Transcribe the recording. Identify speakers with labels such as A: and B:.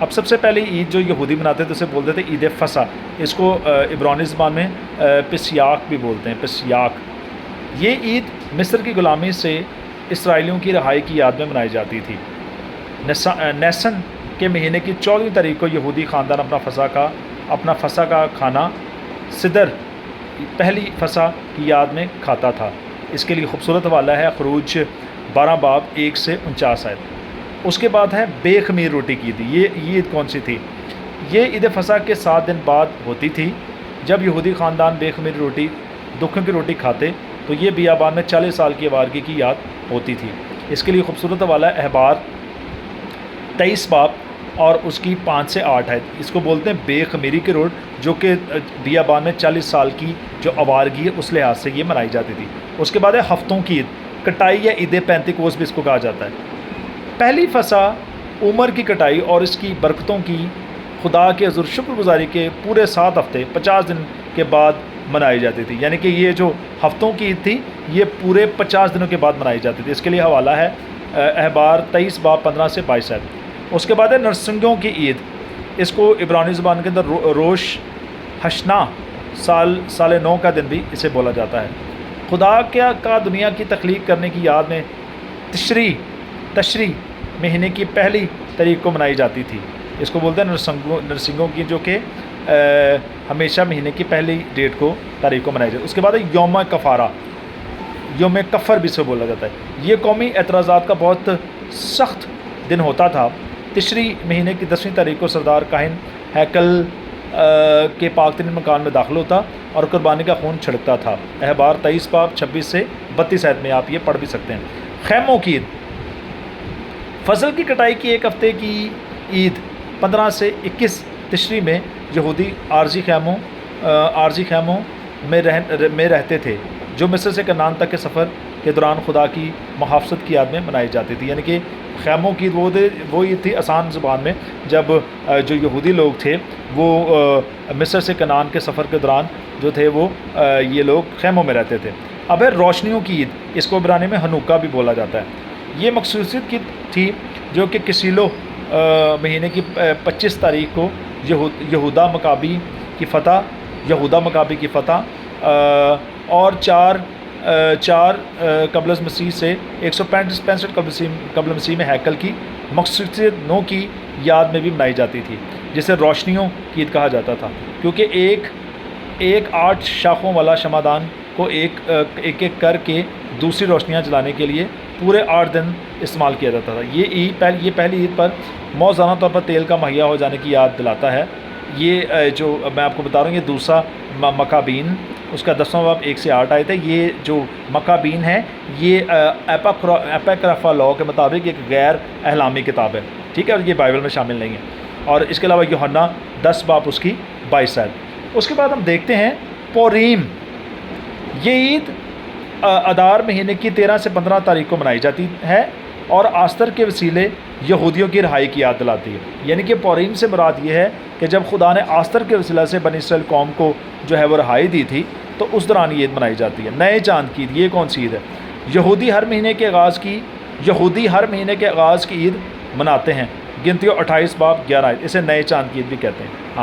A: اب سب سے پہلی عید جو یہودی مناتے تھے اسے بولتے تھے عید فصح، اس کو عبرانی زبان میں پسیاک بھی بولتے ہیں، پسیاک۔ یہ عید مصر کی غلامی سے اسرائیلیوں کی رہائی کی یاد میں منائی جاتی تھی۔ نیسن کے مہینے کی 14ویں تاریخ کو یہودی خاندان اپنا فصح کا کھانا صدر پہلی فصح کی یاد میں کھاتا تھا۔ اس کے لیے خوبصورت حوالہ ہے خروج 12 باب 1 سے 49 آیت۔ اس کے بعد ہے بے خمیر روٹی کی عید۔ یہ عید کون سی تھی؟ یہ عید فصح کے 7 دن بعد ہوتی تھی۔ جب یہودی خاندان بے خمیر روٹی، دکھوں کی روٹی کھاتے تو یہ بیابان میں 40 سال کی آوارگی کی یاد ہوتی تھی۔ اس کے لیے خوبصورت حوالہ ہے احبار 23 باب اور اس کی 5 سے 8 ہے۔ اس کو بولتے ہیں بے خمیری کی روٹ، جو کہ بیابان میں 40 سال کی جو آوارگی ہے اس لحاظ سے یہ منائی جاتی تھی۔ اس کے بعد ہے ہفتوں کی عید، کٹائی یا عید پینتیکوس بھی اس کو کہا جاتا ہے۔ پہلی فصح عمر کی کٹائی اور اس کی برکتوں کی خدا کے حضور شکر گزاری کے پورے 7 ہفتے 50 دن کے بعد منائی جاتی تھی، یعنی کہ یہ جو ہفتوں کی عید تھی یہ پورے 50 دنوں کے بعد منائی جاتی تھی۔ اس کے لیے حوالہ ہے احبار 23 باب 15 سے 22 ہے۔ اس کے بعد ہے نرسنگوں کی عید، اس کو عبرانی زبان کے اندر روش ہشنا سال 9 کا دن بھی اسے بولا جاتا ہے۔ خدا کا دنیا کی تخلیق کرنے کی یاد میں تشری مہینے کی پہلی تاریخ کو منائی جاتی تھی۔ اس کو بولتے ہیں نرسنگوں کی، جو کہ ہمیشہ مہینے کی پہلی ڈیٹ کو تاریخ کو منائی جاتی ہے۔ اس کے بعد ہے یوم کفارہ، یوم کفر بھی اسے بولا جاتا ہے۔ یہ قومی اعتراضات کا بہت سخت دن ہوتا تھا۔ تشری مہینے کی 10ویں تاریخ کو سردار کاہن ہیکل کے پاک ترین مکان میں داخل ہوتا اور قربانی کا خون چھڑکتا تھا۔ احبار 23 باب 26 سے 32 آیت میں آپ یہ پڑھ بھی سکتے ہیں۔ خیموں کی عید، فصل کی کٹائی کی 1 ہفتے کی عید 15 سے 21 تشری میں یہودی عارضی خیموں میں رہتے تھے، جو مصر سے کنعان تک کے سفر کے دوران خدا کی محافظت کی یاد میں منائی جاتی تھی۔ یعنی کہ خیموں کی وہ عید تھی آسان زبان میں، جب جو یہودی لوگ تھے وہ مصر سے کنعان کے سفر کے دوران جو تھے وہ یہ لوگ خیموں میں رہتے تھے۔ اب ہے روشنیوں کی عید، اس کو عبرانی میں ہنوکا بھی بولا جاتا ہے۔ یہ مخصوصیت کی تھی جو کہ کسیلو مہینے کی 25 تاریخ کو یہودا مکابی کی فتح اور 4 قبل مسیح سے 165 قبل مسیح میں ہیکل کی مخصوصیت 9 کی یاد میں بھی منائی جاتی تھی، جسے روشنیوں کی عید کہا جاتا تھا، کیونکہ ایک 8 شاخوں والا شمعدان کو ایک کر کے دوسری روشنیاں جلانے کے لیے پورے 8 دن استعمال کیا جاتا تھا۔ یہ پہلی عید پر موزانہ طور پر تیل کا مہیا ہو جانے کی یاد دلاتا ہے۔ یہ جو میں آپ کو بتا رہا ہوں یہ دوسرا مکابین اس کا 10واں باب 1 سے 8 آیت ہے۔ یہ جو مکابین ہے یہ اپیکرافا لاء کے مطابق ایک غیر احلامی کتاب ہے، ٹھیک ہے، اور یہ بائبل میں شامل نہیں ہے۔ اور اس کے علاوہ یوحنا 10 باب اس کی 22 آیت۔ اس کے بعد ہم دیکھتے ہیں پوریم۔ یہ عید ادار مہینے کی 13 سے 15 تاریخ کو منائی جاتی ہے اور آستر کے وسیلے یہودیوں کی رہائی کی یاد دلاتی ہے۔ یعنی کہ پوریم سے مراد یہ ہے کہ جب خدا نے آستر کے وسیلہ سے بنی اسرائیل قوم کو جو ہے وہ رہائی دی تھی تو اس دوران یہ عید منائی جاتی ہے۔ نئے چاند کی عید، یہ کون سی عید ہے؟ یہودی ہر مہینے کے آغاز کی عید مناتے ہیں۔ گنتیوں 28 باب 11 آیت، اسے نئے چاند کی عید بھی کہتے ہیں۔